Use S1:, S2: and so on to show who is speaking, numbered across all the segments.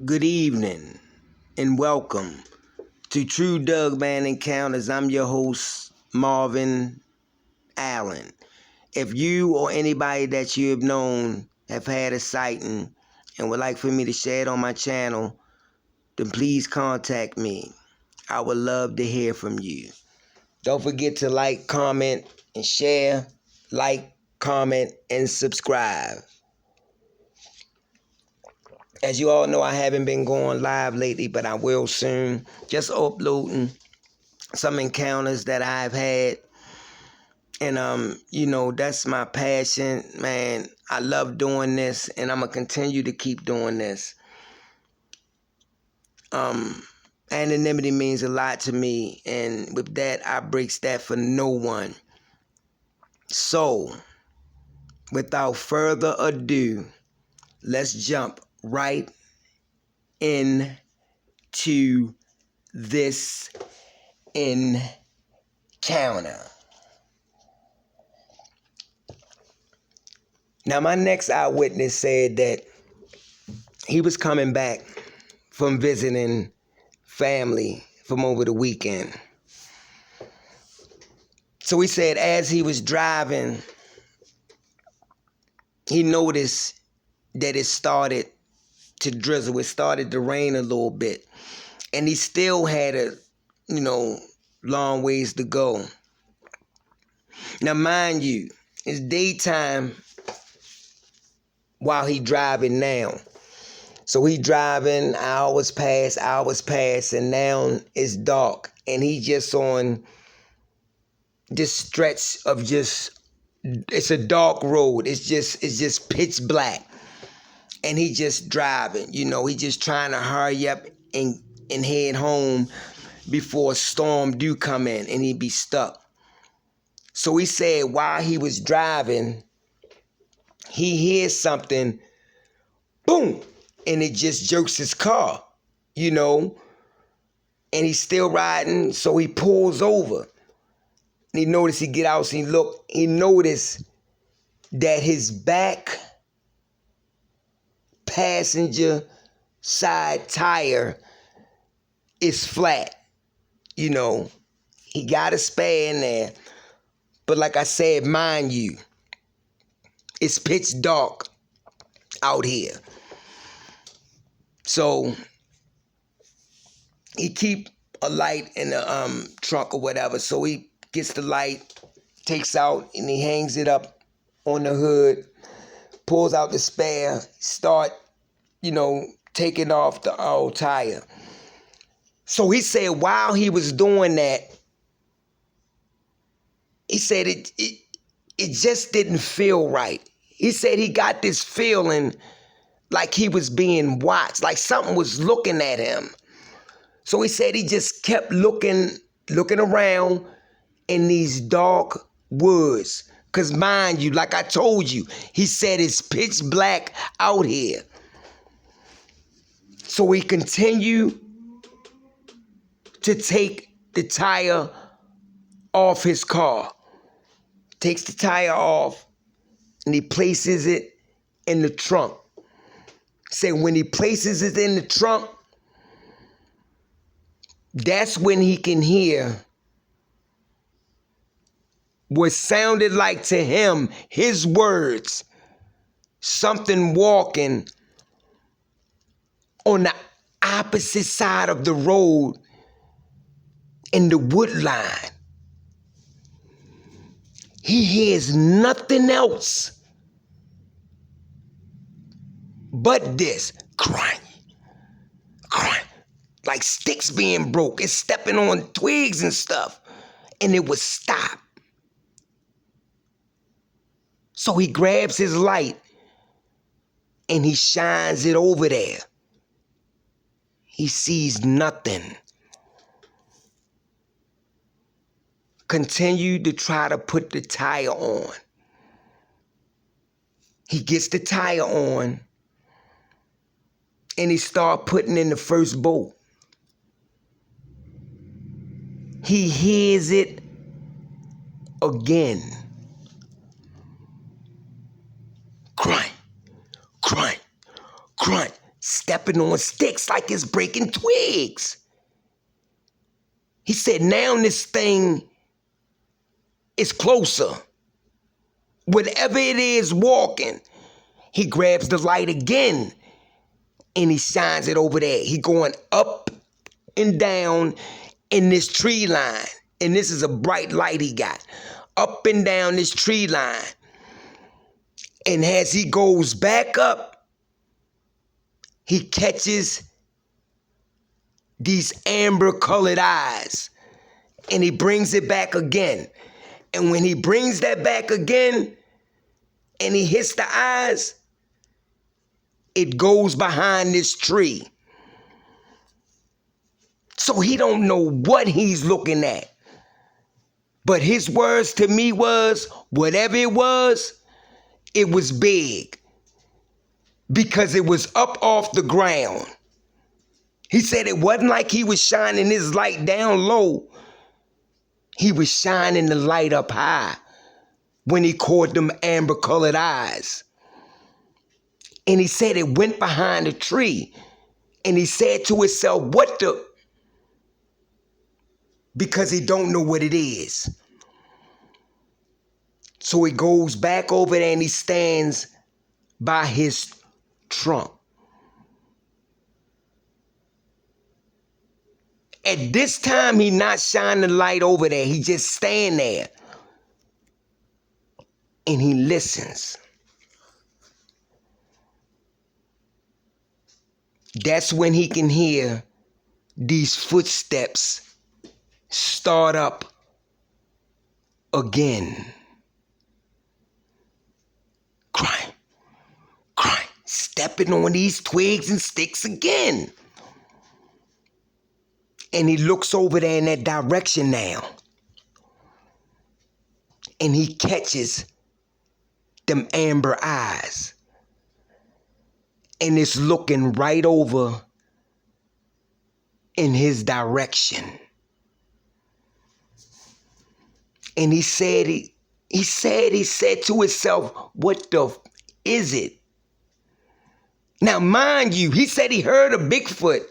S1: Good evening and welcome to True Dugman Encounters. I'm your host, Marvin Allen. If you or anybody that you have known have had a sighting and would like for me to share it on my channel, then please contact me. I would love to hear from you. Don't forget to like, comment, and share. Like, comment, and subscribe. As you all know, I haven't been going live lately, but I will soon. Just uploading some encounters that I've had. And that's my passion, man. I love doing this, and I'm gonna continue to keep doing this. Anonymity means a lot to me, and with that, I breaks that for no one. So, without further ado, let's jump right into this encounter. Now, my next eyewitness said that he was coming back from visiting family from over the weekend. So he said as he was driving, he noticed that it started to drizzle. It started to rain a little bit. And he still had a, long ways to go. Now, mind you, it's daytime while he driving now. So he driving, hours pass, and now it's dark. And he just on this stretch of it's a dark road. It's just pitch black. And he just driving, he just trying to hurry up and head home before a storm do come in and he be stuck. So he said while he was driving, he hears something, boom, and it just jerks his car, and he's still riding, so he pulls over. And he noticed, he get out, and he noticed that his back passenger side tire is flat. He got a spare in there. But like I said, mind you, it's pitch dark out here. So he keep a light in the trunk or whatever. So he gets the light, takes out, and he hangs it up on the hood, pulls out the spare, start, taking off the old tire. So he said while he was doing that, he said it just didn't feel right. He said he got this feeling like he was being watched, like something was looking at him. So he said he just kept looking around in these dark woods. Because mind you, like I told you, he said it's pitch black out here. So he continued to take the tire off his car. Takes the tire off and he places it in the trunk. Say when he places it in the trunk, that's when he can hear what sounded like to him, his words, something walking on the opposite side of the road in the wood line. He hears nothing else but this crying, like sticks being broke. It's stepping on twigs and stuff, and it would stop. So he grabs his light and he shines it over there. He sees nothing. Continued to try to put the tire on. He gets the tire on and he starts putting in the first bolt. He hears it again. Crying, stepping on sticks like it's breaking twigs. He said, now this thing is closer. Whatever it is walking, he grabs the light again and he shines it over there. He going up and down in this tree line. And this is a bright light he got. Up and down this tree line. And as he goes back up, he catches these amber colored eyes. And he brings it back again. And when he brings that back again, and he hits the eyes, it goes behind this tree. So he don't know what he's looking at. But his words to me was, whatever it was big. Because it was up off the ground. He said it wasn't like he was shining his light down low. He was shining the light up high when he caught them amber colored eyes. And he said it went behind a tree. And he said to himself, what the? Because he don't know what it is. So he goes back over there and he stands by his trunk. At this time, he not shining the light over there. He just stand there. And he listens. That's when he can hear these footsteps start up again. Crying, stepping on these twigs and sticks again. And he looks over there in that direction now. And he catches them amber eyes. And it's looking right over in his direction. And he said to himself, what the is it? Now, mind you, he said he heard a Bigfoot.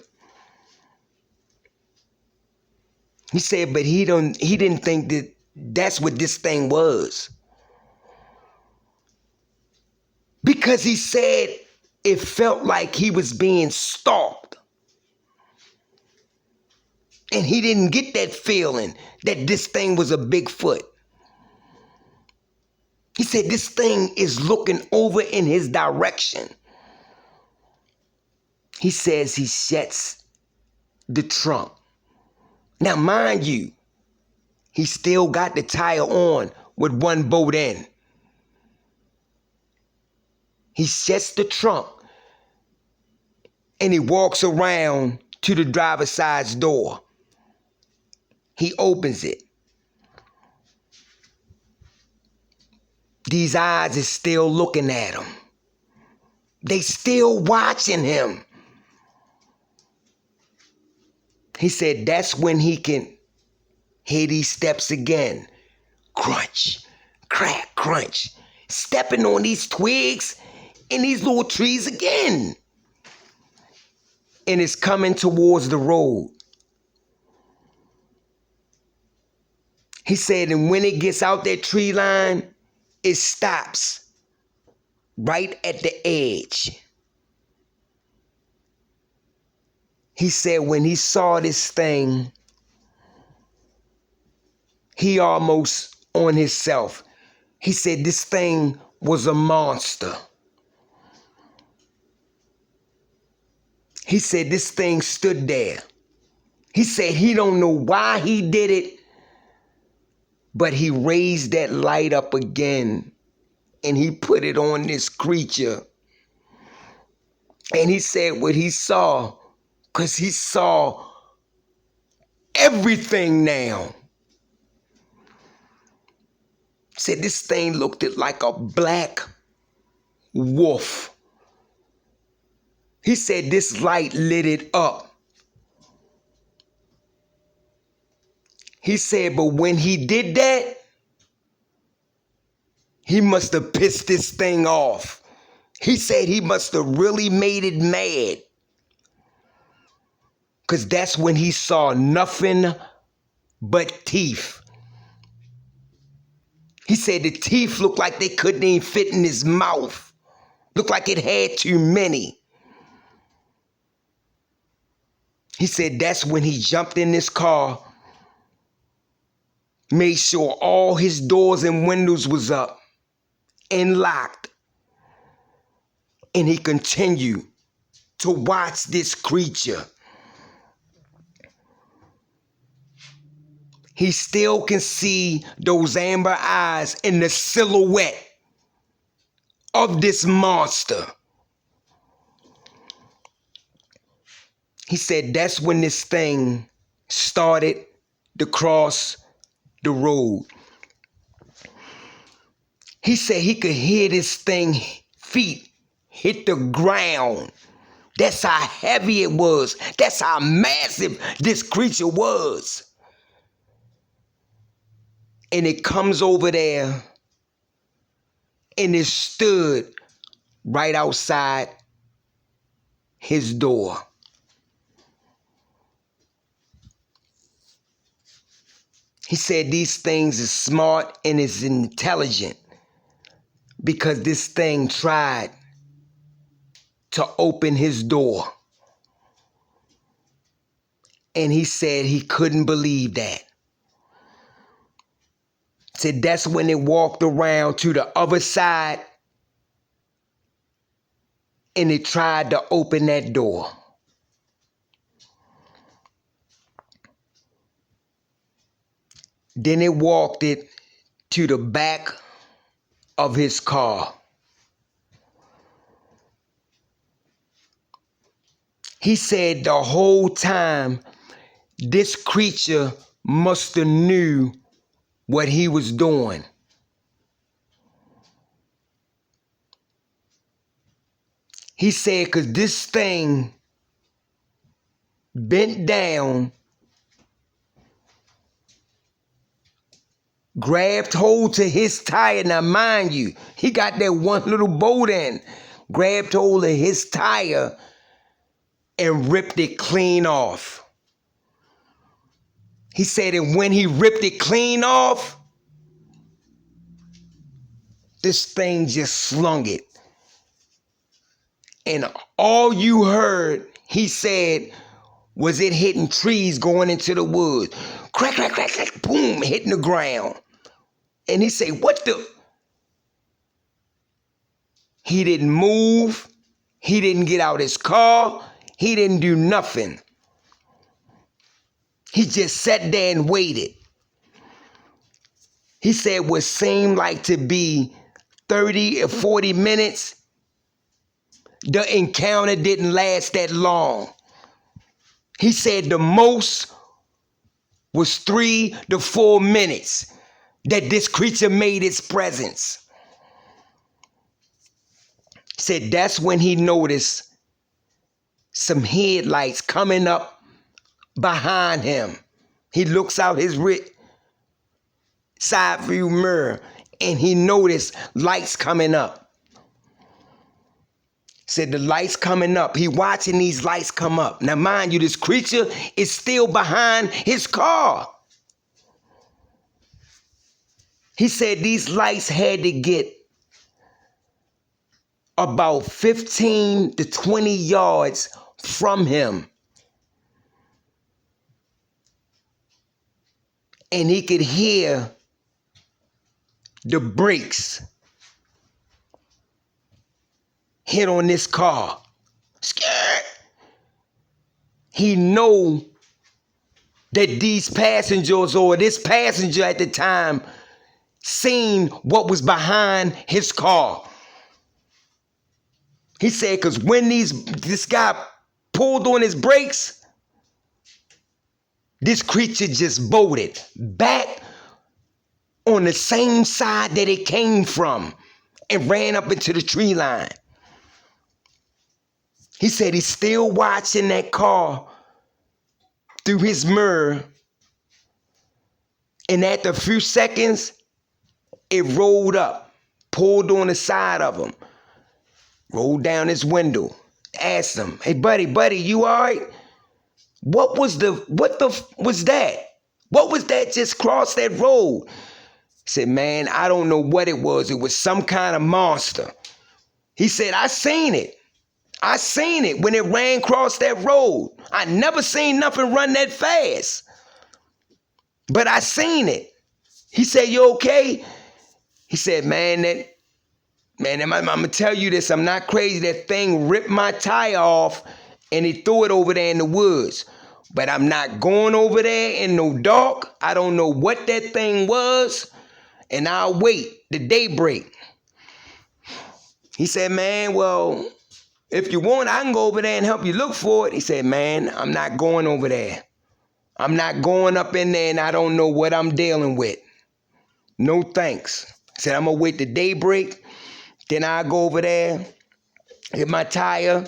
S1: He said, but he didn't think that that's what this thing was. Because he said it felt like he was being stalked. And he didn't get that feeling that this thing was a Bigfoot. He said this thing is looking over in his direction. He says he shuts the trunk. Now, mind you, he still got the tire on with one bolt in. He shuts the trunk and he walks around to the driver's side door. He opens it. These eyes is still looking at him. They still watching him. He said that's when he can hear these steps again. Crunch, crack, crunch. Stepping on these twigs and these little trees again. And it's coming towards the road. He said, and when it gets out that tree line, it stops right at the edge. He said when he saw this thing, he almost on himself. He said this thing was a monster. He said this thing stood there. He said he don't know why he did it, but he raised that light up again and he put it on this creature. And he said what he saw, because he saw everything now. Said this thing looked like a black wolf. He said this light lit it up. He said, but when he did that, he must have pissed this thing off. He said he must have really made it mad. because that's when he saw nothing but teeth. He said the teeth looked like they couldn't even fit in his mouth. Looked like it had too many. He said that's when he jumped in this car, made sure all his doors and windows was up and locked. And he continued to watch this creature. He still can see those amber eyes in the silhouette of this monster. He said that's when this thing started to cross the road. He said he could hear this thing feet hit the ground. That's how heavy it was. That's how massive this creature was. And it comes over there and it stood right outside his door. He said these things is smart and is intelligent because this thing tried to open his door. And he said he couldn't believe that. Said that's when it walked around to the other side and it tried to open that door. Then it walked it to the back of his car. He said the whole time this creature must have knew what he was doing. He said because this thing bent down, grabbed hold to his tire. Now mind you, he got that one little bolt in, grabbed hold of his tire and ripped it clean off. He said that when he ripped it clean off, this thing just slung it. And all you heard, he said, was it hitting trees going into the woods. Crack, crack, crack, crack, boom, hitting the ground. And he said, what the? He didn't move. He didn't get out his car. He didn't do nothing. He just sat there and waited. He said what seemed like to be 30 or 40 minutes, the encounter didn't last that long. He said the most was 3 to 4 minutes that this creature made its presence. He said that's when he noticed some headlights coming up behind him. He looks out his side view mirror and he noticed lights coming up. Said the lights coming up. He watching these lights come up. Now mind you, this creature is still behind his car. He said these lights had to get about 15 to 20 yards from him. And he could hear the brakes hit on this car. Scared. He know that these passengers or this passenger at the time seen what was behind his car. He said because when this guy pulled on his brakes, this creature just bolted back on the same side that it came from and ran up into the tree line. He said he's still watching that car through his mirror. And after a few seconds, it rolled up, pulled on the side of him, rolled down his window, asked him, hey, buddy, you all right? what was that? What was that just crossed that road? He said, man, I don't know what it was. It was some kind of monster. He said, I seen it. I seen it when it ran across that road. I never seen nothing run that fast. But I seen it. He said, you okay? He said, man, I'm going to tell you this. I'm not crazy. That thing ripped my tire off and he threw it over there in the woods. But I'm not going over there in no dark. I don't know what that thing was. And I'll wait the daybreak. He said, man, well, if you want, I can go over there and help you look for it. He said, man, I'm not going over there. I'm not going up in there and I don't know what I'm dealing with. No thanks. He said, I'm going to wait the daybreak. Then I'll go over there, get my tire.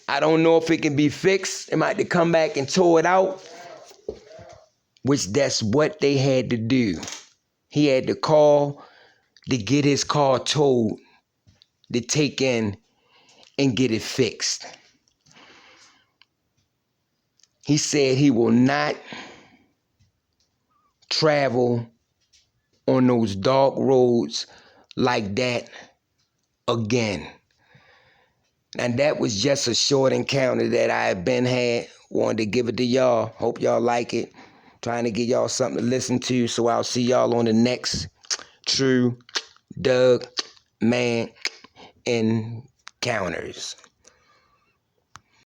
S1: I don't know if it can be fixed. It might have to come back and tow it out. Which that's what they had to do. He had to call to get his car towed, to take in and get it fixed. He said he will not travel on those dark roads like that again. And that was just a short encounter that I had had. Wanted to give it to y'all. Hope y'all like it. Trying to get y'all something to listen to. So I'll see y'all on the next True Dugman Encounters.